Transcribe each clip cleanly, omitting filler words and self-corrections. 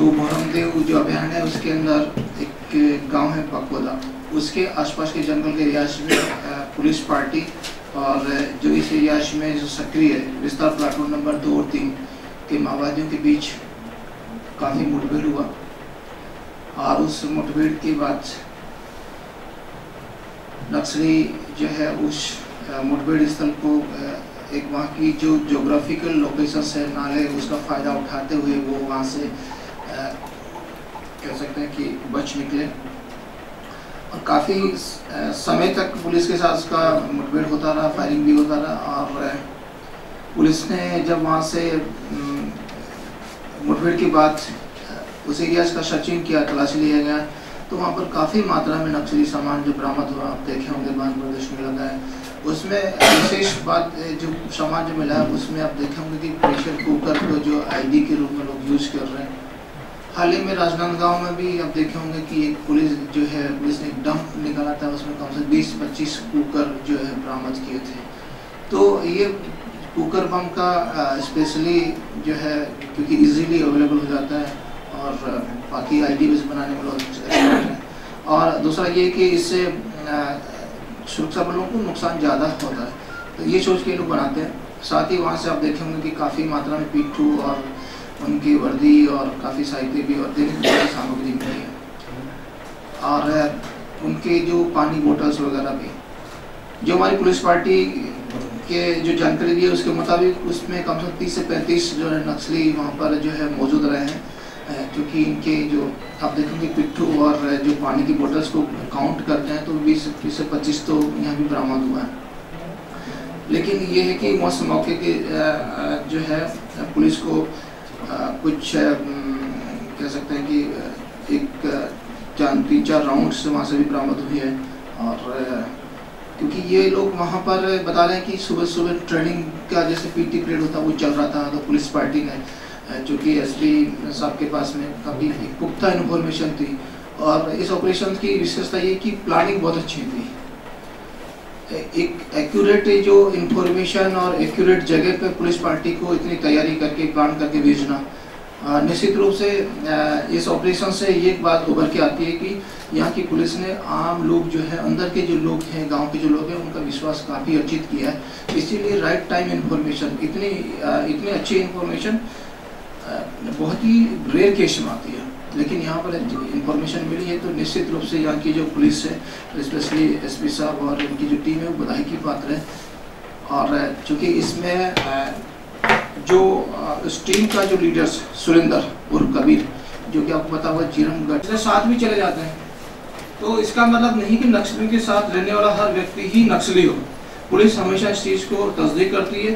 तो मोहरमदेव जो अभयारण्य है उसके अंदर एक गांव है पकवदा, उसके आसपास के जंगल के रियाज में पुलिस पार्टी और जो इस रियाज में जो सक्रिय विस्तार प्लाटून नंबर 2 और 3 के माओवादियों के बीच काफ़ी मुठभेड़ हुआ और उस मुठभेड़ के बाद नक्सली जो है उस मुठभेड़ स्थल को एक वहाँ की जो जोग्राफिकल लोकेशन है नाले, उसका फ़ायदा उठाते हुए वो वहाँ से कह सकते हैं कि बच निकले और काफ़ी समय तक पुलिस के साथ उसका मुठभेड़ होता रहा, फायरिंग भी होता रहा। और पुलिस ने जब वहाँ से मुठभेड़ के बाद उस एरिया का सर्चिंग किया, तलाशी लिया गया, तो वहाँ पर काफ़ी मात्रा में नक्सली सामान जो बरामद हुआ, आप देखे होंगे बांध प्रदेश में लगा है। उसमें विशेष बात जो सामान जो मिला है उसमें आप देखे होंगे कि प्रेशर कुकर को जो आईडी के रूप में लोग यूज़ कर रहे हैं। हाल ही में राजनांदगांव में भी आप देखे होंगे कि एक पुलिस ने एक डंप निकाला था, उसमें कम से 20-25 कुकर जो है बरामद किए थे। तो ये कुकर बम का स्पेशली जो है क्योंकि इजीली अवेलेबल हो जाता है और बाकी आईडी बेस बनाने में लोग एक्सपर्ट हैं। और दूसरा ये कि इससे सुरक्षा बलों को नुकसान ज़्यादा होता है, तो ये सोच के लोग बनाते हैं। साथ ही वहाँ से आप देखे होंगे कि काफ़ी मात्रा में पिट्ठू और उनकी वर्दी और काफ़ी साहित्य भी और दैनिक सामग्री मिली है और उनके जो पानी बोतल्स वगैरह भी। जो हमारी पुलिस पार्टी के जो जानकारी दी है उसके मुताबिक उसमें कम से कम 30 से 35 जो है नक्सली वहाँ पर जो है मौजूद रहे हैं, क्योंकि इनके जो आप देखेंगे पिट्ठू और जो पानी की बोतल्स को काउंट करते हैं तो 20 से 25 तो यहाँ भी बरामद हुआ है। लेकिन ये है कि उस मौके के जो है पुलिस को कुछ कह सकते हैं कि एक 3-4 राउंड से वहाँ से भी बरामद हुई है। और क्योंकि ये लोग वहाँ पर बता रहे हैं कि सुबह सुबह ट्रेनिंग का जैसे पीटी पीरियड होता वो चल रहा था, तो पुलिस पार्टी ने चूँकि एसपी साहब के पास में काफ़ी पुख्ता इन्फॉर्मेशन थी और इस ऑपरेशन की विशेषता ये कि प्लानिंग बहुत अच्छी थी। एक एक्यूरेट जो इन्फॉर्मेशन और एक्यूरेट जगह पे पुलिस पार्टी को इतनी तैयारी करके प्लान करके भेजना, निश्चित रूप से इस ऑपरेशन से ये बात उभर के आती है कि यहाँ की पुलिस ने आम लोग जो है अंदर के जो लोग हैं, गांव के जो लोग हैं, उनका विश्वास काफ़ी अर्जित किया है। इसीलिए राइट टाइम इन्फॉर्मेशन, इतनी अच्छी इन्फॉर्मेशन बहुत ही रेयर केस में आती है, लेकिन यहाँ पर इंफॉर्मेशन मिली है तो निश्चित रूप से यहाँ की जो पुलिस है, स्पेशली एसपी साहब और इनकी जो टीम है वो बधाई की पात्र है। और चूँकि इसमें जो इस टीम का जो लीडर्स सुरेंद्र उर्फ कबीर, जो कि आपको पता हुआ जीरमगढ़ से साथ भी चले जाते हैं, तो इसका मतलब नहीं कि नक्सलियों के साथ रहने वाला हर व्यक्ति ही नक्सली हो। पुलिस हमेशा इस चीज़ को तस्दीक करती है,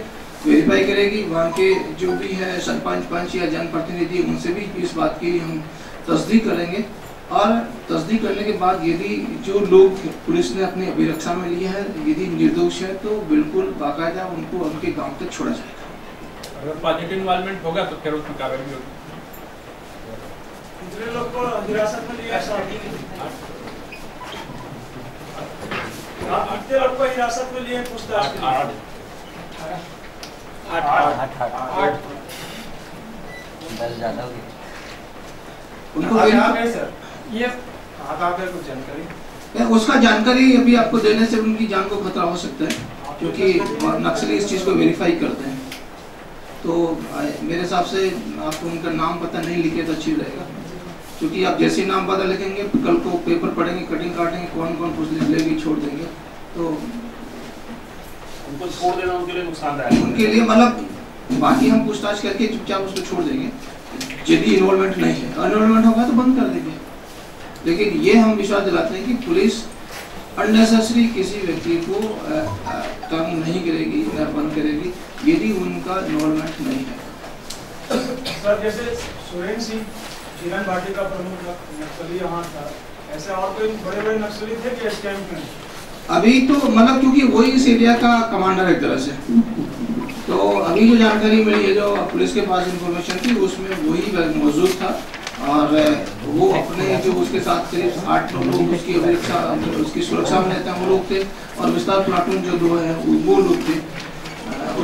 वेरीफाई करेगी। वहाँ के जो भी है सरपंच पंच या जनप्रतिनिधि, उनसे भी इस बात की हम तस्दीक करेंगे और तस्दीक करने के बाद यदि जो लोग पुलिस ने अपनी अभिरक्षा में लिए हैं यदि निर्दोष है तो बिल्कुल बाकायदा उनको उनके गांव तक छोड़ा जाएगा। अगर पॉजिटिव इन्वॉल्वमेंट होगा तो फिर उसमें कार्रवाई होगी। कितने लोग को हिरासत में लिया? 8 लोग को हिरासत में लिए पूछताछ। 8 10 ज़्यादा हो गई। उनको सर ये कुछ जानकारी, उसका जानकारी अभी आपको देने से उनकी जान को खतरा हो सकता है, क्योंकि नक्सली इस चीज़ को वेरीफाई करते हैं। तो मेरे हिसाब से आपको उनका नाम पता नहीं लिखे तो अच्छी रहेगा, क्योंकि आप जैसे नाम पता लिखेंगे कल को पेपर पढ़ेंगे, कटिंग काटेंगे, कौन कौन कुछ लेगी छोड़ देंगे, तो उनको छोड़ देना उनके लिए नुकसानदायक, उनके लिए मतलब बाकी हम पूछताछ करके चुपचाप उसको छोड़ देंगे यदि इन्वॉल्वमेंट नहीं है। इन्वॉल्वमेंट होगा तो बंद कर देंगे, लेकिन ये हम विश्वास दिलाते हैं कि पुलिस अननेसेसरी किसी व्यक्ति को तंग नहीं करेगी न बंद करेगी यदि उनका इन्वॉल्वमेंट नहीं है। सर जैसे सुरेंद्र सिंह जीवन पार्टी का प्रमुख नक्सली यहाँ था, ऐसे और कोई बड़े नक्सली थे कि इस कैंप में? अभी तो मतलब क्योंकि वही इस एरिया का कमांडर एक तरह से, तो अभी जो जानकारी मिली है, जो पुलिस के पास इंफॉर्मेशन थी उसमें वही मौजूद था और वो अपने जो उसके साथ करीब 8 लोग उसकी सुरक्षा में रहते हैं वो लोग थे और विस्तार प्लाटून जो 2 है वो लोग थे।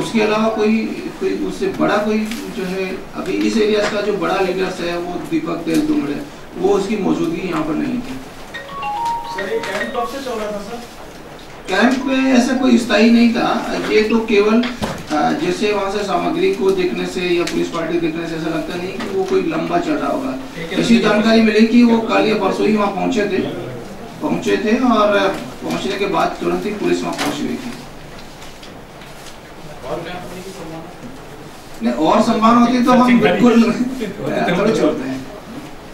उसके अलावा कोई उससे बड़ा कोई जो है अभी इस एरिया का जो बड़ा लीडर्स है वो दीपक तेल दुमड़े, वो उसकी मौजूदगी यहाँ पर नहीं थी। सर ये कैंप कब से चल रहा था सर? कैंप में ऐसा कोई स्थायी नहीं था, ये तो केवल जैसे वहाँ से सामग्री को देखने से या पुलिस पार्टी देखने से ऐसा लगता नहीं कि वो कोई लंबा चल रहा होगा। ऐसी जानकारी मिली कि वो कल या परसों ही वहाँ पहुँचे थे और पहुँचने के बाद तुरंत ही पुलिस वहाँ पहुँच गई थी। नहीं और सम्मान होती तो हम बिल्कुल थोड़े छोड़ते हैं।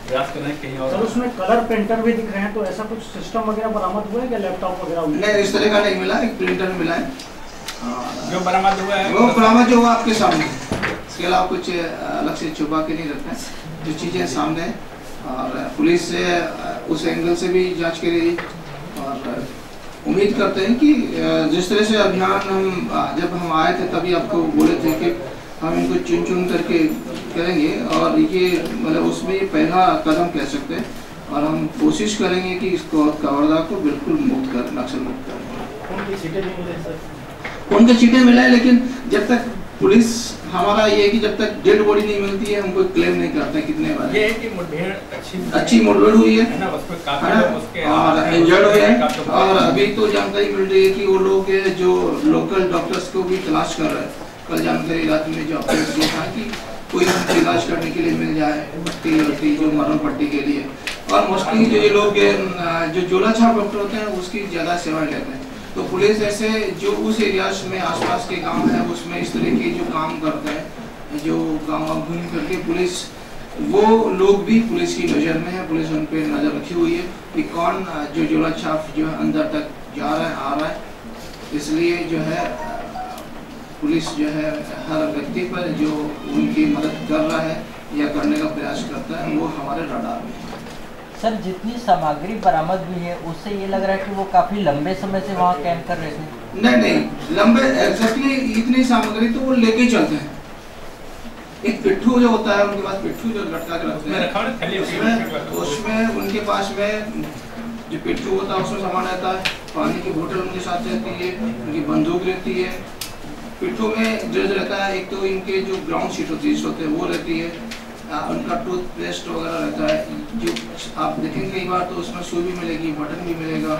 सर उसमें कलर प्रिंटर भी दिख रहे हैं, तो ऐसा कुछ सिस्टम वगैरह बरामद हुआ है क्या, लैपटॉप वगैरह? नहीं इस तरह का नहीं मिला, एक प्रिंटर मिला है जो बरामद हुआ है वो बरामद जो हुआ आपके सामने, इसके अलावा कुछ अलग से छुपा के नहीं रखना है, जो चीज़ें सामने हैं। और पुलिस से उस एंगल से भी जांच करेगी और उम्मीद करते हैं कि जिस तरह से अभियान जब हम आए थे तभी आपको बोले थे कि हम इनको चुन करके करेंगे और ये मतलब उसमें पहला कदम कह सकते हैं और हम कोशिश करेंगे कि इसको कवर्धा को बिल्कुल मुक्त कर, नक्सल मुक्त करें। उनके सीटें मिला है, लेकिन जब तक पुलिस हमारा ये है कि जब तक डेड बॉडी नहीं मिलती है हम कोई क्लेम नहीं करते कितने बार। ये है कि मुठभेड़ अच्छी मुठभेड़ हुई है ना, उसमें काफी और इंजर्ड हुए हैं और अभी तो जानकारी मिल रही है कि वो लोग जो लोकल डॉक्टर्स को भी तलाश कर रहे हैं। कल जानकारी रात में जो अपडेट्स ये था कि कोई इलाज करने के लिए मिल जाए पट्टी जो मरण पट्टी के लिए। और मोस्टली जो ये लोग जो जोला छाप डॉक्टर होते हैं उसकी ज़्यादा सेवाएं लेते हैं। तो पुलिस ऐसे जो उस एरियाज में आसपास के गांव हैं उसमें इस तरह के जो काम करते हैं, जो गाँव घूम करके पुलिस वो लोग भी पुलिस की नज़र में है, पुलिस उन पर नज़र रखी हुई है कि कौन जो जोला छाप जो है अंदर तक जा रहा है आ रहा है। इसलिए जो है पुलिस जो है हर व्यक्ति पर जो उनकी मदद कर रहा है या करने का प्रयास करता है वो हमारे रडार में है। सर जितनी सामग्री बरामद हुई है उससे ये लग रहा है कि वो काफी लंबे समय से वहाँ कैंप कर रहे थे। नहीं लंबे एग्जैक्टली इतनी सामग्री तो वो लेके चलते हैं। एक पिट्ठू जो होता है उनके पास पिट्ठू जो लटका के रखते हैं उसमें उनके पास में जो पिट्ठू होता है उसमें सामान रहता है, पानी की बोतल उनके साथ रहती है, उनकी बंदूक रहती है, पिट्ठू में ड्रेस रहता है, एक तो इनके जो ग्राउंड शीट होती है वो रहती है, उनका टूथपेस्ट वगैरह रहता है। जो आप देखेंगे कई बार तो उसमें सुई भी मिलेगी, बटन भी मिलेगा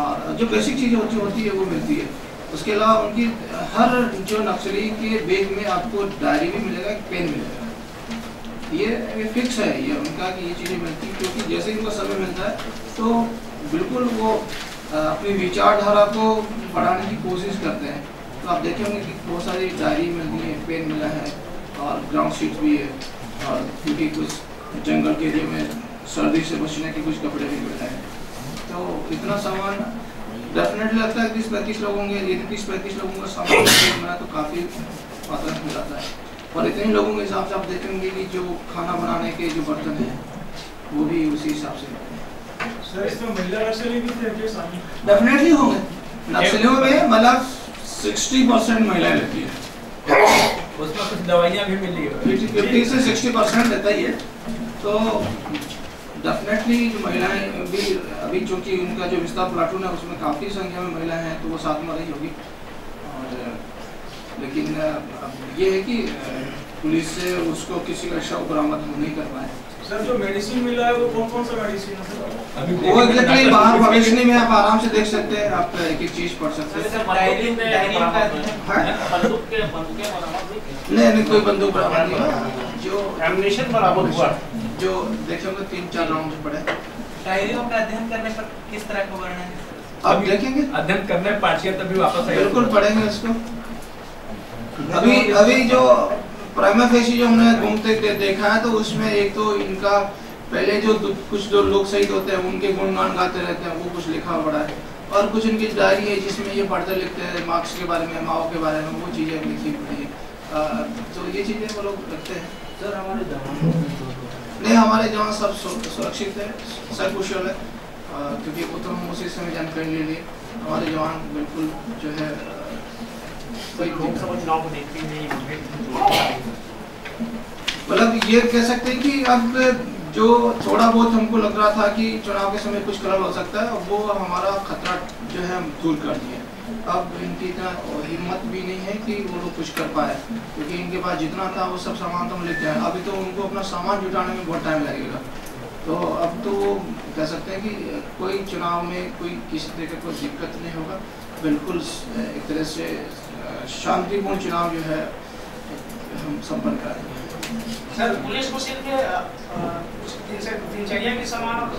और जो बेसिक चीज़ें होती है वो मिलती है। उसके अलावा उनकी हर जो नक्सली के बैग में आपको डायरी भी मिलेगा, एक पेन मिलेगा। ये फिक्स है ये उनका कि ये चीज़ें मिलती, क्योंकि जैसे इनको समय मिलता है तो बिल्कुल वो अपनी विचारधारा को बढ़ाने की कोशिश करते हैं। तो आप देखेंगे कि बहुत सारी डायरी मिलती है, पेन मिला है और ग्राउंड शीट भी है और क्योंकि कुछ जंगल के एरिया में सर्दी से बचने के कुछ कपड़े भी मिले हैं। तो इतना सामान डेफिनेटली लगता है 30-35 लोग होंगे। यदि 30-35 लोगों का सामान मिला तो काफ़ी मात्रा में जाता है। और इतने लोगों के हिसाब से आप देखेंगे कि जो खाना बनाने के जो बर्तन हैं वो भी उसी हिसाब से सर इसमें महिला नक्सली भी थे शामिल? डेफिनेटली होंगे। नक्सलियों में मतलब 60% महिलाएं रहती है, उसमें कुछ दवाइयाँ भी मिली है, 50 से 60% रहता ही है। तो डेफिनेटली जो महिलाएं भी अभी चूँकि उनका जो विस्तार प्लाटून है उसमें काफ़ी संख्या में महिलाएं हैं तो वो साथ में रही होगी। और लेकिन ये है कि पुलिस से उसको किसी का शव बरामद हम नहीं कर पाए। सर जो मेडिसिन मिला है वो कौन सा मेडिसिन है सर? वो एग्जैक्टली बाहर भविष्य में आप आराम से देख सकते हैं, आप एक एक चीज़ पढ़ सकते हैं। नहीं कोई बंदूक बरामद नहीं हुआ, जो एम्युनिशन बरामद हुआ, जो देखेंगे 3-4 राउंड पड़े। डायरियों का अध्ययन करने पर किस तरह का वर्णन है? अब देखेंगे अध्ययन करने में पार्टियां तभी वापस आएगी, बिल्कुल पढ़ेंगे इसको। अभी जो प्राइमा फेसी जो हमने घूमते देखा है तो उसमें एक तो इनका पहले जो कुछ जो लोग शहीद होते हैं उनके गुणगान गाते रहते हैं, वो कुछ लिखा पड़ा है। और कुछ इनकी डायरी है जिसमें ये पढ़ते लिखते हैं मार्क्स के बारे में, माओ के बारे में, वो चीज़ें लिखी पड़ी है। तो ये चीज़ें वो लोग रखते हैं। सर हमारे जवान नहीं हमारे जवान सब सुरक्षित है, सकुशल है, क्योंकि वो तो हम उसी समय जानकारी ले लिए। हमारे जवान बिल्कुल जो है लोकसभा चुनाव को देखते हुए मतलब ये कह सकते हैं कि अब जो थोड़ा बहुत हमको लग रहा था कि चुनाव के समय कुछ खराब हो सकता है वो हमारा खतरा जो है हम दूर कर दिए। अब इनकी इतना हिम्मत भी नहीं है कि वो लोग कुछ कर पाए, क्योंकि इनके पास जितना था वो सब सामान तो हम लेके आए। अभी तो उनको अपना सामान जुटाने में बहुत टाइम लगेगा। तो अब तो वो कह सकते हैं कि कोई चुनाव में कोई किसी तरह का कोई दिक्कत नहीं होगा, बिल्कुल एक तरह से शांतिपूर्ण चुनाव जो है हम संपन्न करेंगे। सर, पुलिस को सिर्फ दिनचर्या के सामान और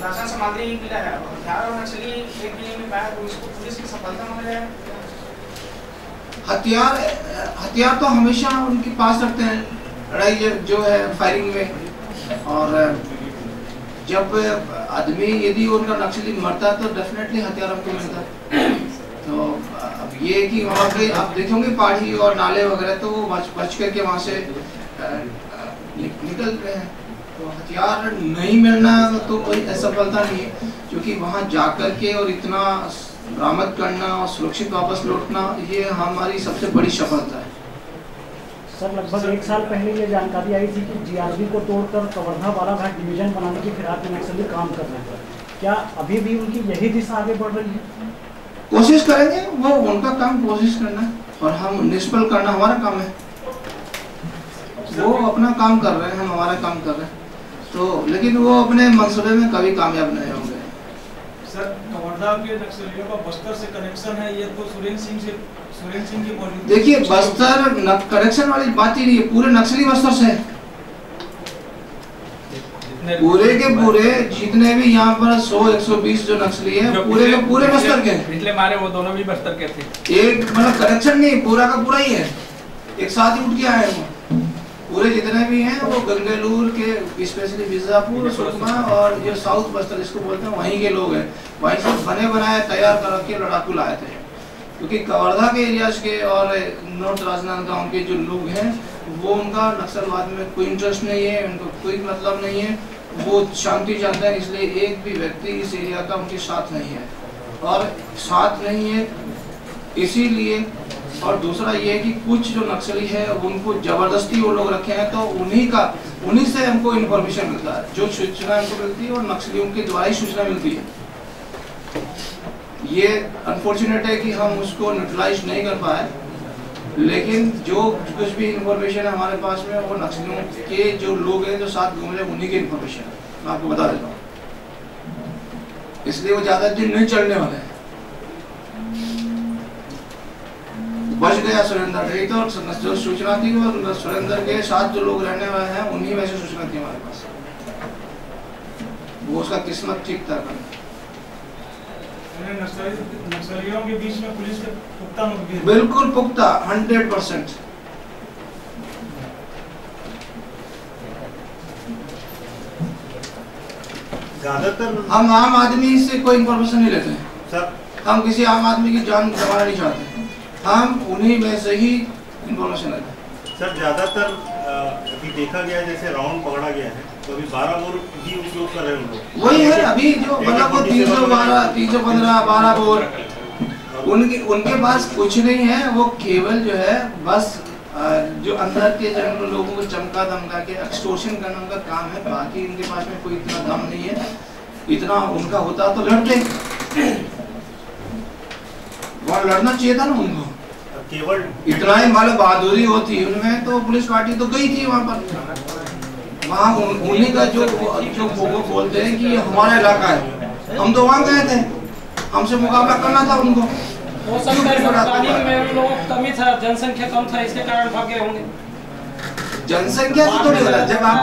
राशन सामग्री ही मिला है, हथियार और नक्सली एक भी नहीं पाया, तो इसको पुलिस की सफलता माना जाए। हथियार तो हमेशा उनके पास रखते हैं लड़ाई जो है फायरिंग में, और जब आदमी यदि उनका नक्सली मरता है तो डेफिनेटली हथियार हमको मिलता है। तो अब ये कि वहाँ पे आप देखेंगे पहाड़ी और नाले वगैरह तो वो बच करके वहाँ से निकल रहे हैं। तो हथियार नहीं मिलना तो कोई असफलता नहीं है, क्योंकि वहाँ जाकर के और इतना बरामद करना और सुरक्षित वापस लौटना ये हमारी सबसे बड़ी सफलता है। सर, लगभग 1 साल पहले ये जानकारी आई थी कि जीआरबी को तोड़कर कवर्धा बालाघाट डिवीजन बनाने की फिराक में नक्सली काम कर रहे हैं। क्या अभी भी उनकी यही दिशा आगे बढ़ रही है? कोशिश करेंगे, वो उनका काम कोशिश करना है और हम निष्फल करना हमारा काम है। वो अपना काम कर रहे हैं, हम हमारा काम कर रहे हैं, तो लेकिन वो अपने मंसूबे में कभी कामयाब नहीं होंगे। सर, कवर्धा के नक्सलियों का बस्तर से कनेक्शन है, ये तो सुरेंद्र सिंह की मौजूदगी। देखिए, बस्तर कनेक्शन वाली बात ही नहीं है, पूरे नक्सली बस्तर से है। पूरे के पूरे जितने भी यहाँ पर 100-120 जो नक्सली है पूरे के पूरे बस्तर के हैं। पिछले मारे वो दोनों भी बस्तर के थे। एक मतलब कनेक्शन नहीं, पूरा का पूरा ही है, एक साथ ही उठ के आए वो। पूरे जितने भी हैं वो गंगेलूर के, स्पेशली बीजापुर, सुकमा और जो साउथ बस्तर इसको बोलते हैं, वहीं के लोग हैं। वहीं से बने बनाए तैयार कर के लड़ाकू लाए थे, क्योंकि कवर्धा के एरियाज के और नॉर्थ राजनांदगांव के जो लोग हैं वो उनका नक्सलवाद में कोई इंटरेस्ट नहीं है, उनको कोई मतलब नहीं है, वो शांति चाहते हैं। इसलिए एक भी व्यक्ति इस एरिया का उनके साथ नहीं है, और साथ नहीं है इसीलिए। और दूसरा ये है कि कुछ जो नक्सली है उनको जबरदस्ती वो लोग रखे हैं, तो उन्हीं से हमको इन्फॉर्मेशन मिलता है, जो सूचना हमको मिलती है और नक्सलियों के द्वारा ही सूचना मिलती है। ये अनफॉर्चुनेट है कि हम उसको न्यूट्रलाइज नहीं कर पाए, लेकिन जो कुछ भी इन्फॉर्मेशन है हमारे पास में वो नक्सलियों के जो लोग हैं जो साथ घूम रहे हैं उन्हीं की इन्फॉर्मेशन है, मैं आपको बता देता हूँ। इसलिए वो ज्यादा दिन नहीं चलने वाले हैं। बच गया सुरेंद्र, यही तो जो सूचना थी वो सुरेंद्र के साथ जो लोग रहने वाले हैं उन्हीं में से सूचना थी हमारे पास। वो उसका किस्मत ठीक था। नक्सलियों के बीच में पुलिस के पुख्ता मुखबिर, बिल्कुल पुख्ता, 100%। ज्यादातर हम आम आदमी से कोई इन्फॉर्मेशन नहीं लेते हैं सर, हम किसी आम आदमी की जान गंवाना नहीं चाहते, हम उन्हीं में से ही इन्फॉर्मेशन लेते हैं। सर ज्यादातर अभी देखा गया है जैसे राउंड पकड़ा गया है, तो अभी 12 बोर ही उपयोग कर रहे हैं लोग। वही है अभी जो मतलब वो 312, 315, 12 बोर उनके पास कुछ नहीं है। वो केवल जो है बस जो अंदर के जो लोगों को चमका धमका के एक्सटॉर्शन करना उनका काम है, बाकी इनके पास में कोई इतना दम नहीं है। इतना उनका होता तो लड़ते, वहाँ लड़ना चाहिए था ना उनको। केवल इतना ही मतलब बहादुरी होती उनमें तो पुलिस पार्टी तो गई थी वहाँ पर। वहाँ उन्हीं का जो वो बोलते हैं कि ये हमारा इलाका है, हम तो वहाँ गए थे, हमसे मुकाबला करना था उनको। हो सकता है प्लानिंग में उन लोगों कमी था, जनसंख्या कम था, इसके कारण भागे होंगे। जनसंख्या से थोड़ी हो रहा है। जब आप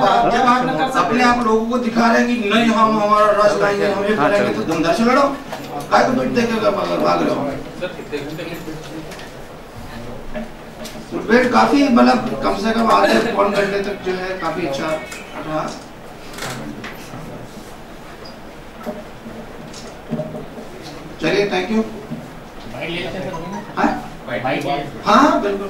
अपने आप लोगों को दिखा रहे हैं कि नहीं हम हमारा राज लाएंगे, हम ये करेंगे, तो धंधा से लड़ो, काय को पीट देके भाग रहे हो। वेट काफी मतलब कम से कम आधे पौन घंटे तक जो है काफी अच्छा रहा। चलिए, थैंक यू। हाँ बिल्कुल।